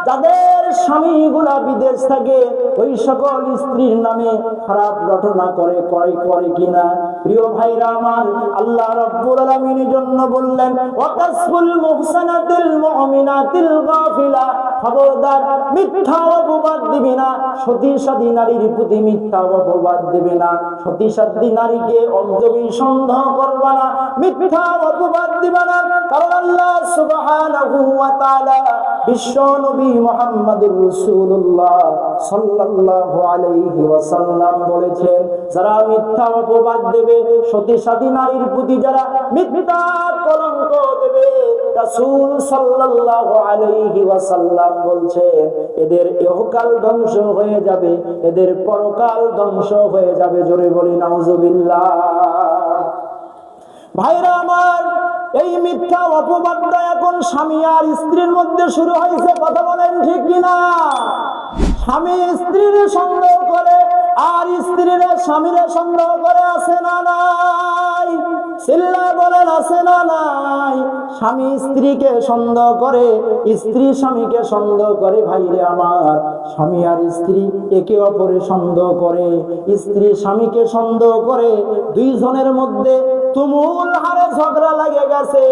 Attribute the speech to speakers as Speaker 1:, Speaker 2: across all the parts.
Speaker 1: যাদের স্বামীগুলা বিদেশ থাকে ওই সকল স্ত্রীর নামে খারাপ ঘটনা করে কিনা? প্রিয় ভাইরা আমার, আল্লাহ রাব্বুল আলামিনের জন্য বললেন ওয়াকাসফুল মুহসানাতিল মুমিনাতিল গাফিলা, খবরদার মিথ্যা অপবাদ দিবি না, সতীসাধী নারীর প্রতি মিথ্যা অপবাদ দিবি না, সতীসাধী নারীকে অযৌক্তিক সন্দেহ করবা না, মিথ্যা অপবাদ দিবা না। কারণ আল্লাহ সুবহানাহু ওয়া তাআলা বিশ্ব নবী মুহাম্মদুর রাসূলুল্লাহ সাল্লাল্লাহু আলাইহি ওয়াসাল্লাম বলেছেন, যারা মিথ্যা অপবাদ দেবে, সতীসাধী নারীর প্রতি যারা মিথ্যা কলঙ্ক দেবে, রাসূল সাল্লাল্লাহু আলাইহি ওয়াসাল্লাম বলছেন এদের ইহকাল ধ্বংস হয়ে যাবে, এদের পরকাল ধ্বংস হয়ে যাবে। জোরে বলি নাউজুবিল্লাহ। ভাইরা আমার, এই মিথ্যা অপবাদটা এখন স্বামী আর স্ত্রীর মধ্যে শুরু হয়েছে। কথা বলেন ঠিক কিনা? স্বামী স্ত্রীর সন্দেহ করে আর স্ত্রীরা স্বামীর সন্দেহ করে, আছে না নাই? চিল্লা বলেন, আছে না নাই? স্বামী স্ত্রীকে সন্দেহ করে, স্ত্রী স্বামীকে সন্দেহ করে। ভাইরে আমার, স্বামী আর স্ত্রী একে অপরে সন্দেহ করে, স্ত্রী স্বামীকে সন্দেহ করে, দুইজনের মধ্যে তুমুল হারে ঝগড়া লাগে গেছে।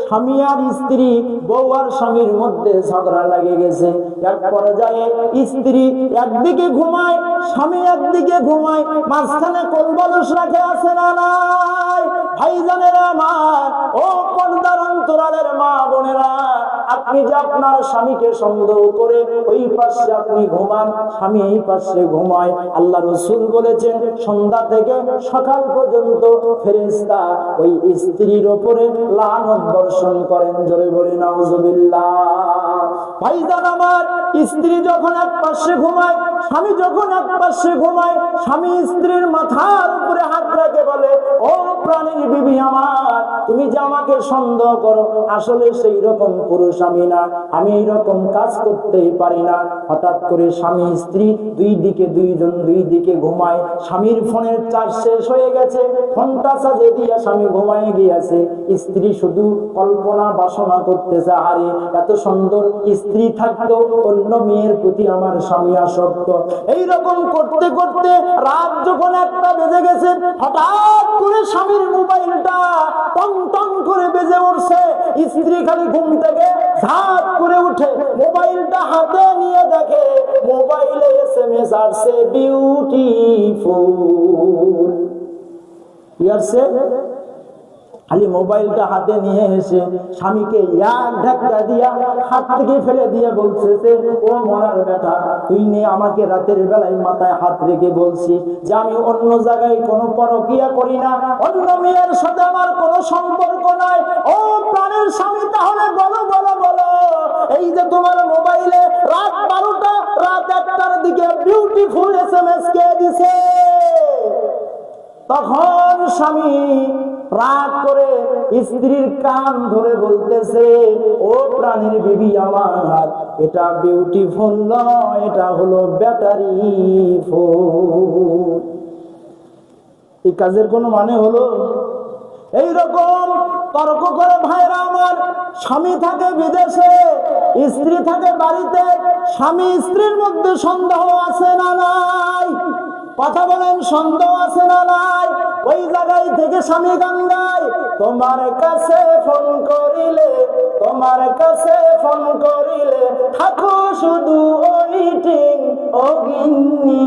Speaker 1: স্বামী আর স্ত্রী, বউ আর স্বামীর মধ্যে ঝগড়া লাগে গেছে। এক পর্যায়ে স্ত্রী একদিকে ঘুমায়, স্বামী একদিকে ঘুমায়, মাঝখানে কোলবালিশ রাখে, আছে না নাই? ভাইজানেরা আমার, ও পর্দার অন্তরালের মা বোনেরা, আপনি যে আপনার স্বামীকে সন্দেহ করে ওই পাশে আপনি ঘুমান, স্বামী এই পাশে ঘুমায়, আল্লাহ রাসূল বলেছেন সন্ধ্যা থেকে সকাল পর্যন্ত ফেরেশতা ওই স্ত্রীর উপরে লানত বর্ষণ করেন। জোরে বলি নাউজুবিল্লাহ। ভাইজান আমার, স্ত্রী যখন এক পাশে ঘুমায়, স্বামী যখন এক পাশে ঘুমায়, স্বামী স্ত্রীর মাথার উপরে হাত রেখে বলে, ও প্রাণীর বিবি আমার, তুমি যে আমাকে সন্দেহ করো, আসলে সেই রকম পুরুষ আমি না, আমি এইরকম কাজ করতেই পারি না। হঠাৎ করে স্বামী স্ত্রী দুইজন দুই দিকে ঘুমায়, স্বামীর ফোনের চার্জ শেষ হয়ে গেছে, ফোনটা চার্জে দিয়ে স্বামী ঘুমায় গিয়েছে। স্ত্রী শুধু কল্পনা বাসনা করতেছে, আরে এত সুন্দর স্ত্রী থাকতো, অন্য মেয়ের প্রতি আমার স্বামী আসক্ত। এইরকম করতে করতে রাত যখন 1টা বেজে গেছে, হঠাৎ করে স্বামীর মোবাইলটা টং টং করে বেজে উঠছে। স্ত্রী খালি ঘুম থেকে ঝাঁপ করে উঠে মোবাইলটা হাতে নিয়ে দেখে মোবাইলে SMS আসছে, বিউটিফুল। কি আসছে? খালি মোবাইলটা হাতে নিয়ে এসে স্বামীকে এক ধাক্কা দিয়া হাত থেকে ফেলে দিয়ে বলছে, ও মরার বেটা, তুই নিয়ে আমাকে রাতের বেলায় মাথায় হাত রেখে বলছি যে আমি অন্য জায়গায় কোনো পরকিয়া করি না, অন্য মেয়ের সাথে আমার কোনো সম্পর্ক নাই। ও প্রাণের স্বামী, তাহলে বলো বলো বলো, এই যে তোমার মোবাইলে রাত 12টা, রাত 1টার দিকে বিউটিফুল SMS কে দিছে? তখন স্বামী রাগ করে স্ত্রীর কান ধরে বলতেছে, ও প্রাণীর বিবি আমার, এটা বিউটিফুল নয়, এটা হলো ব্যাটারি ফোন। এই কাজের কোনো মানে হলো? এইরকম তর্ক করে ভাইরা আমার, স্বামী থাকে বিদেশে, স্ত্রী থাকে বাড়িতে, স্বামী স্ত্রীর মধ্যে সন্দেহ আছে না নাই? কথা বলেন, সন্দেহ আছে না নাই? ওই জায়গায় থেকে স্বামী গান গায়, তোমার কাছে ফোন করিলে, তোমার কাছে ফোন করিলে থাকো শুধু ওয়েটিং, ও গিন্নি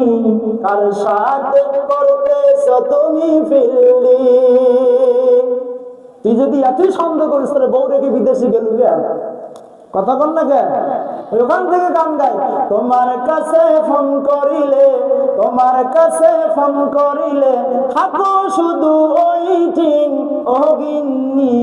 Speaker 1: কার সাথে করতেছো তুমি ফিল্ডিং? তুই যদি এতই সন্দেহ করিস তাহলে বউ রেখে বিদেশে গেলু রে? কথা বল না কেন? ওখান থেকে গান গায়, তোমার কাছে ফোন করিলে, তোমার কাছে ফোন করিলে থাকো শুধু ওয়েটিং, ও গিন্নি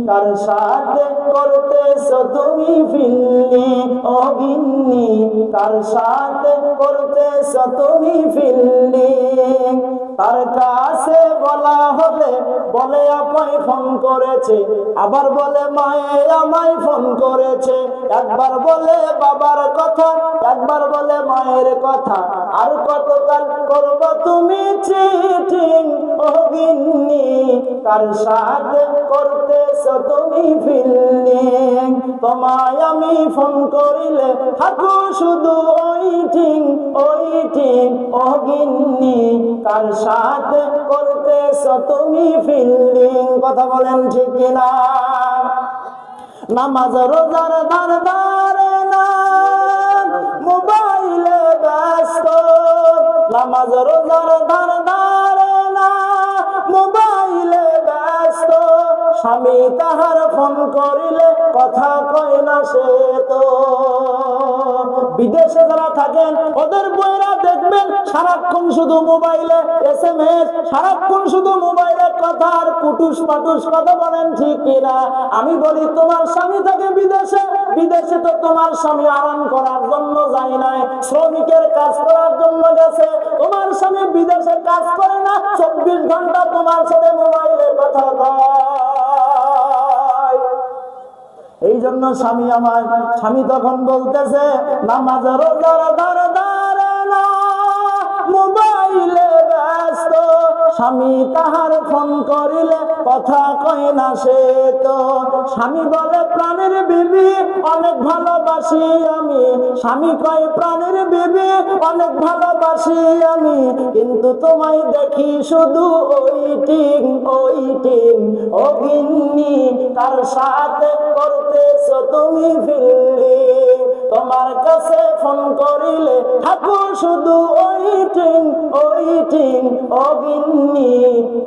Speaker 1: কার সাথে করতেছো তুমি ফিল্ডিং, ও গিন্নি কার সাথে করতেছো তুমি ফিল্ডিং? তার কাছে বলা হলে বলে আপাই ফোন করেছে, আবার বলে মায়ে আমায় ফোন করেছে, একবার বলে বাবার কথা, একবার বলে মায়ের কথা, আর কতকাল করবা তুমি চিটিং ও গিন্নি, কার সাথে করতেছো তুমি ফিল্ডিং। তোমায় আমি ফোন করিলে থাকো শুধু ওইটিং ওইটিং ও গিন্নি, কার সাথে করতেছো তুমি ফিল্ডিং। কথা বলেন ঠিক কিনা? নামাজ রোজার ধার ধারে না, মোবাইলে ব্যস্ত। নামাজ রোজার ধার ধারে না, মোবাইলে ব্যস্ত। স্বামী তাহার ফোন করিলে কথা কয় না সে তো। বিদেশে যারা থাকেন ওদের বইরা দেখবেন সারাক্ষণ শুধু মোবাইলে SMS, সারাক্ষণ শুধু মোবাইলে কথা আর কুটুস পাটুস। কথা বলেন ঠিক কিনা? আমি বলি তোমার স্বামী থাকে বিদেশে, বিদেশে তো তোমার স্বামী আরাম করার জন্য যায় নাই, শ্রমিকের কাজ করার জন্য গেছে। তোমার স্বামী বিদেশে কাজ করে না, 24 ঘন্টা তোমার সাথে মোবাইলে কথা কয়। এই জন্য স্বামী আমার, স্বামী তখন বলতেছে নামাজ রোজার ধার ধারে না, মোবাইলে ব্যস্ত। স্বামী তাহার ফোন করিলে কথা কয় না সে তো। স্বামী বলে প্রাণের বিবি অনেক ভালোবাসি আমি, স্বামী কয় প্রাণের বিবি অনেক ভালোবাসি আমি, কিন্তু তোমায় দেখি শুধু ওইটিং ওইটিং ও গিন্নি, কার সাথে করতেছো তুমি ফিল্ডিং। তোমার কাছে ফোন করিলে থাকো শুধু ওইটিং ওইটিং ও গিন্নি,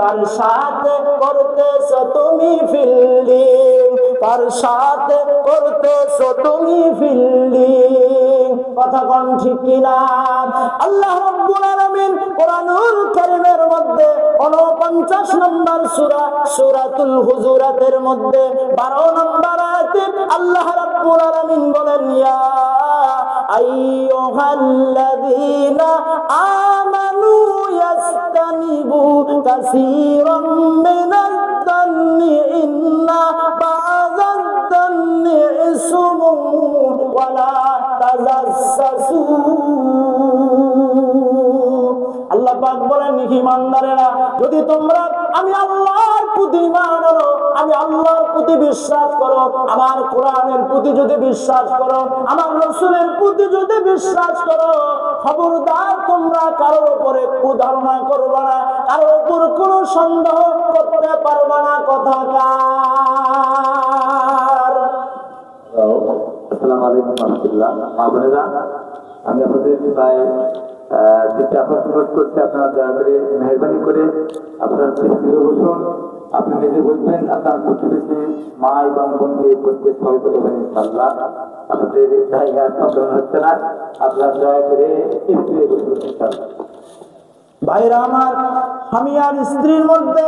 Speaker 1: কার সাথে করতেছো তুমি ফিল্ডিং, কার সাথে করতেছো তুমি ফিল্ডিং। কথা কোন ঠিক কিনা? আল্লাহ রাব্বুল আলামিন কোরআনুল কারীমের মধ্যে 49 নম্বর সূরা সূরাতুল হুজুরাতের মধ্যে 12 নম্বর আয়াতে আল্লাহ রাব্বুল আলামিন বলেন ইয়া আইয়ুহাল্লাযীনা আমানু ইয়াসতানিবু কাসীরাম মিনাদ-দান্নি ইন্না বা'যাদ-দান্নি ইসমুন ওয়া লা তাজাসসু। আল্লাহ পাক বলেন ঈমানদারেরা, যদি তোমরা আমি আল্লাহর প্রতি ঈমান আনো, আমি আল্লাহর প্রতি বিশ্বাস করো, আমার কোরআনের প্রতি যদি বিশ্বাস করো, আমার রাসূলের প্রতি যদি বিশ্বাস করো, খবরদার তোমরা কারোর উপরে কুধারণা করবে না, কারোর উপর কোনো সন্দেহ করতে পারবে না। কথা কার?
Speaker 2: আসসালামু আলাইকুম ওয়া রাহমাতুল্লাহ। মা বোনেরা, আমি আপনাদের প্রায় আকর্ষণ করছি, আপনারা দয়া করে মেহরবানি করে আপনার ফিরে বসুন। আপনি নিজে বলবেন, আপনার প্রতিবেশী মা এবং বোনকে প্রত্যেক সবাই করবেন ইনশাআল্লাহ। আপনাদের জায়গায় প্রবলেম হচ্ছে না, আপনারা দয়া করে ফিরে বসুন ইনশাআল্লাহ।
Speaker 1: ভাইরা আমার, স্বামী আর স্ত্রীর মধ্যে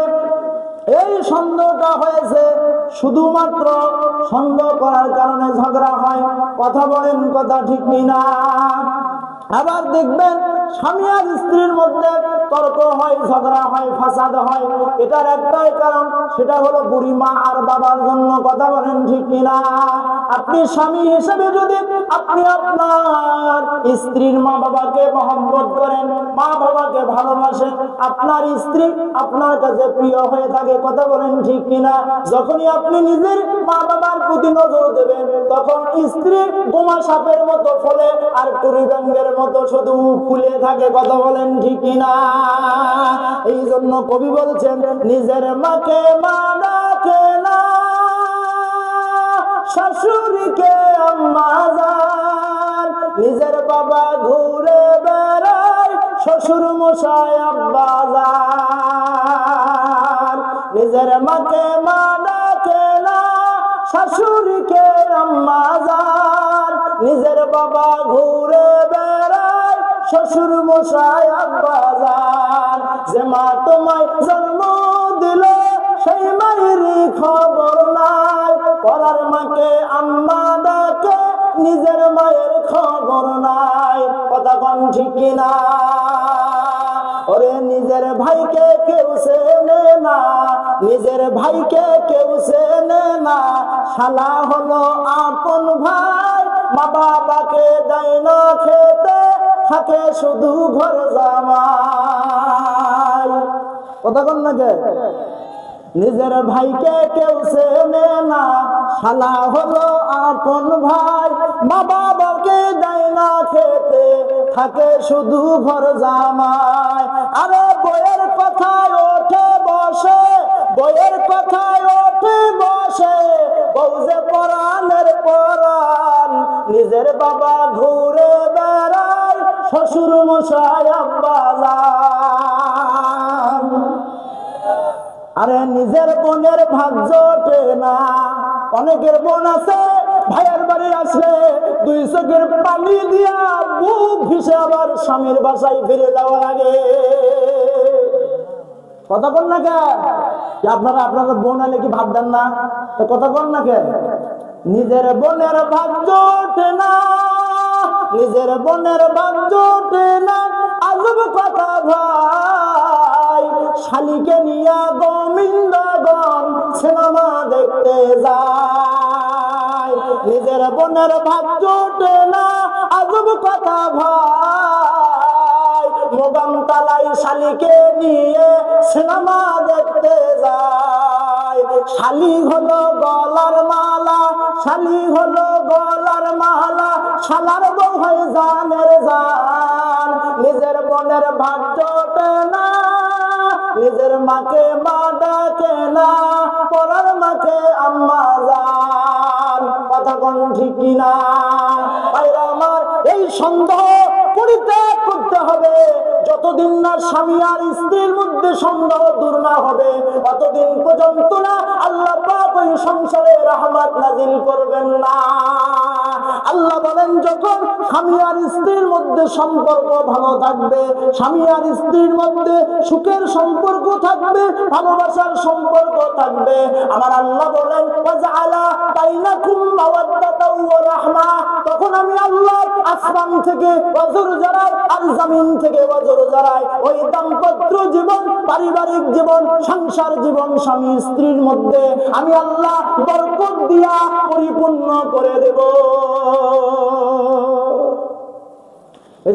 Speaker 1: এই সন্দেহটা হয়েছে, শুধুমাত্র সন্দেহ করার কারণে ঝগড়া হয়। কথা বলেন, কথা ঠিক না? আবার দেখবেন স্বামী আর স্ত্রীর মধ্যে তর্ক হয়, ঝগড়া হয়, ফাসাদ হয়। এটার একটাই কারণ, সেটা হলো বুড়ি মা আর বাবার জন্য। কথা বলেন ঠিক কিনা? আপনি স্বামী হিসেবে যদি আপনি আপনার স্ত্রীর মা বাবাকে মহব্বত করেন, মা বাবাকে ভালোবাসেন, আপনার স্ত্রী আপনার কাছে প্রিয় হয়ে থাকে। কথা বলেন ঠিক কিনা? যখনই আপনি নিজের মা বাবার প্রতি নজর দেবেন, তখন স্ত্রী বোমা সাপের মতো ফলে আর টুরি ব্যাঙের মতো শুধু ফুলে থাকে। কথা বলেন ঠিক কিনা? এই জন্য কবি বলছেন, নিজের মাকে মা ডাকে না, শাশুড়িকে আম্মা জান। নিজের বাবা ঘুরে বেড়ায়, শ্বশুর মশাই আব্বা জান। নিজের মাকে মা ডাকে না, শাশুড়িকে আম্মা জান। নিজের বাবা ঘুরে বেড়ায়, শ্বশুর মশাই আব্বা জান। যে মা তোমায় জন্ম দিল, সেই মায়েরই খবর নাই। পরার মাকে আম্মা ডাকে, নিজের মায়ের খবর নাই। কথা কোন ঠিক কিনা? ওরে নিজের ভাইকে কেউ চেনে না, নিজের ভাইকে কেউ চেনে না। শালা হলো আপন ভাই, মা বাবাকে দেয় না খেতে, থাকে শুধু ঘর জামাই। কথা কন না কে? নিজের ভাইকে কেউ চেনে না, শালা হলো আপন ভাই। মা বাবাকে দেয় না খেতে, থাকে শুধু ঘর জামাই। আরে বইয়ের কথায় ওঠে বসে, বইয়ের কথায় ওঠে বসে, বউ যে পরাণের পরাণ। নিজের বাবা ঘুরে বেড়ায়, শ্বশুর মশাই আব্বা যান। আরে নিজের বোনের ভাগ জোটে না। অনেকের বোন আছে ভাইয়ের বাড়ি আসলে দুই চোখের পানি দিয়া বুক ভিসে আবার স্বামীর বাসায় ফিরে যাওয়া লাগে। কথা বল না কে? আপনারা আপনাদের বোন আলে কি ভাব দেন না? তো কথা বল না কে? নিজের বোনের ভাগ জোটে না, নিজের বোনের ভাগ জোটে না। আজব কথা ভাই, শালিকে নিয়া গোবিন্দগণ সিনেমা দেখতে যায়। নিজের বোনের ভাগ জোটে না, আজব কথা ভাই। মোগাম তালাই শালিকে নিয়ে সিনেমা দেখতে যায়। শালি হলো গলার মালা, শালি হলো গলার মালা, শালার বউ হয় জানের জান। নিজের বোনের ভাগ জোটে না, নিজের মাকে মা ডাকে না, পরার মাকে আম্মা জান। কথা কোন ঠিক কিনা? ভাইরা আমার, এই সন্দেহ পরিত্যাগ করতে হবে। যতদিন না স্বামী আর স্ত্রীর মধ্যে সন্দেহ দূর না হবে, ততদিন পর্যন্ত না আল্লাহ পাক ওই সংসারে রহমত নাজিল করবেন না। আল্লাহ বলেন, যখন স্বামী আর স্ত্রীর মধ্যে সম্পর্ক ভালো থাকবে, স্বামী আর স্ত্রীর মধ্যে সুখের সম্পর্ক থাকবে, ভালোবাসার সম্পর্ক থাকবে, আমার আল্লাহ বলেন ওয়াজআলা বাইনাকুম মাওয়াদ্দাতাও ওয়া রাহমা। তখন আমি আল্লাহ আসমান থেকে ওয়াজর জারাই আর জমিন থেকে ওয়াজর জারাই ওই দাম্পত্য জীবন, পারিবারিক জীবন, সংসার জীবন, স্বামী স্ত্রীর মধ্যে আমি আল্লাহ বরকত দিয়া পরিপূর্ণ করে দেব। এই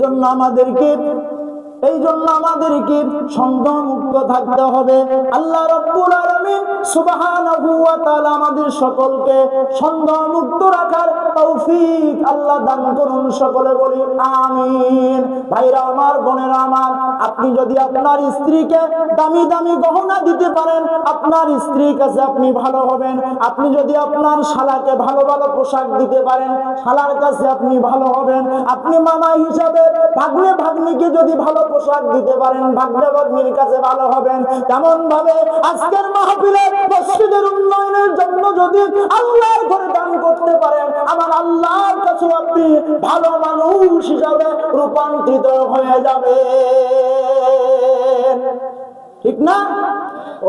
Speaker 1: জন্য আমাদেরকে সন্দেহ মুক্ত থাকতে হবে। আল্লাহ রাব্বুল আলামিন সুবহানাহু ওয়া তাআলা আমাদের সকলকে সন্দেহ মুক্ত রাখার তৌফিক আল্লাহ দান করুন। সকলে বলি আমিন। ভাইরা আমার, বোনেরা আমার, আপনি যদি আপনার স্ত্রীকে দামি দামি গহনা দিতে পারেন, আপনার স্ত্রীর কাছে আপনি ভালো হবেন। আপনি যদি আপনার শালাকে ভালো ভালো পোশাক দিতে পারেন, শালার কাছে আপনি ভালো হবেন। আপনি মামা হিসাবে ভাগ্নে ভাগ্নিকে যদি ভালো পোশাক দিতে পারেন, ভাগ্নে ভাগ্নির কাছে ভালো হবেন। তেমন ভাবে আজকের মাহফিলে মসজিদের উন্নয়নের জন্য যদি আল্লাহর ঘরে দান করতে পারেন, আমার আল্লাহর কাছে আপনি ভালো মানুষ হিসাবে রূপান্তরিত হয়ে যাবে। ঠিক না?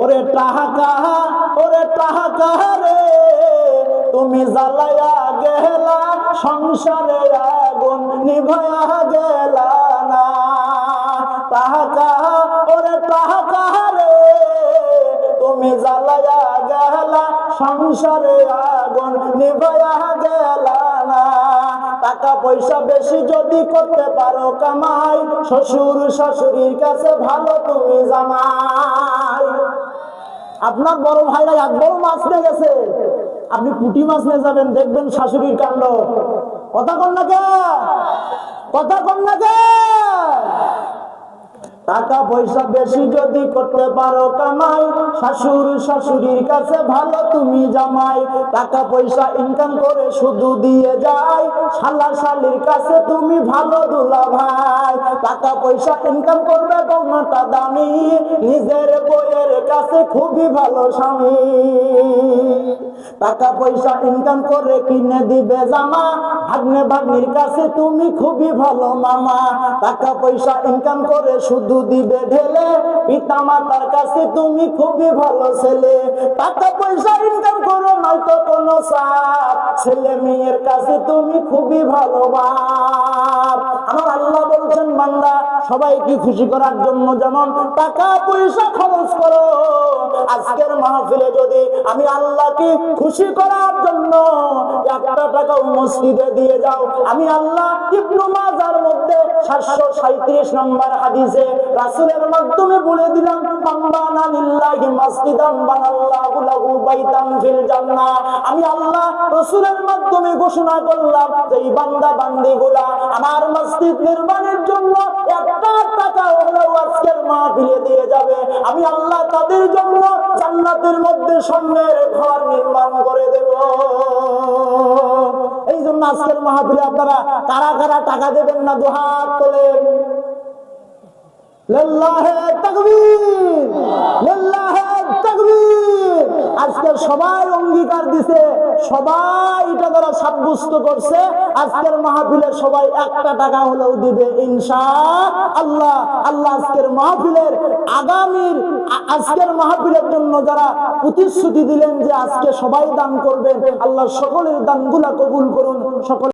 Speaker 1: ওরে টাকা, ওরে টাকা রে, তুমি জ্বালায়া গেলা সংসারে আগুন নিভায়া গেলা না। টাকা, ওরে টাকা রে, তুমি জ্বালায়া গেলা সংসারে আগুন নিভায়া গেলা না। টাকা পয়সা বেশি যদি করতে পারো কামাই, শ্বশুর শাশুড়ির কাছে ভালো তুমি জামাই। আপনার বড় ভাইরা এক বড় মাছ নিয়ে গেছে, আপনি পুঁটি মাছ নিয়ে যাবেন, দেখবেন শাশুড়ির কাণ্ড। কথা কন না কে? কথা কন না কে? টাকা পয়সা বেশি যদি করতে পারো কামাই, শাশুড় শাশুড়ির কাছে ভালো তুমি জামাই। টাকা পয়সা ইনকাম করে শুধু দিয়ে যায়, শালা শালির কাছে তুমি ভালো দুলা ভাই। টাকা পয়সা ইনকাম করবে গহনাটা দামি, নিজের বইয়ের কাছে খুবই ভালো স্বামী। টাকা পয়সা ইনকাম করে কিনে দিবে জামা, ভাগ্নে ভাগ্নির কাছে তুমি খুবই ভালো মামা। টাকা পয়সা ইনকাম করে শুধু দিবে ঢেলে, পিতা মাতার কাছে তুমি খুবই ভালো ছেলে। টাকা পয়সা ইনকাম করো নয়তো কোনো চাপ, ছেলে মেয়ের কাছে তুমি খুবই ভালো বাপ। আমার আল্লাহ বলছেন, বান্দা সবাইকে খুশি করার জন্য যেমন টাকা পয়সা খরচ করো, আজকের মাহফিলে যদি আমি আল্লাহকে খুশি করার জন্য একটা টাকাও মসজিদে দিয়ে যাও, আমি আল্লাহ ইবনে মাজার মধ্যে 737 নম্বর হাদিসে রাসূলের মাধ্যমে বলে দিলাম, বান্দানা লিল্লাহি মাসজিদান বানাল্লাহু লাহু বাইতান ফিল জান্নাহ। আমি আল্লাহ রাসূলের মাধ্যমে ঘোষণা করলাম যে এই বান্দা বান্দীগুলা আমার মসজিদ নির্মাণের জন্য একটা টাকা হলেও আজকের মাহফিলে দিয়ে যাবে, আমি আল্লাহ তাদের জন্য জান্নাতের মধ্যে স্বর্ণের ঘর নির্মাণ করে দেব। এই জন্য আজকের মাহফিলে আপনারা কারা কারা টাকা দেবেন না দুহাত তোলেন। লিল্লাহি তাকবীর, লিল্লাহি তাকবীর। আজকে সবাই অঙ্গীকার দিছে, সবাই এটা দ্বারা সাব্যস্ত করছে আজকের মাহফিলে সবাই একটা টাকা হলেও দিবে ইনশাআল্লাহ। আল্লাহ আজকের মাহফিলের আজকের মাহফিলের জন্য যারা প্রতিশ্রুতি দিলেন যে আজকে সবাই দান করবেন, আল্লাহ সকলের দানগুলা কবুল করুন। সকল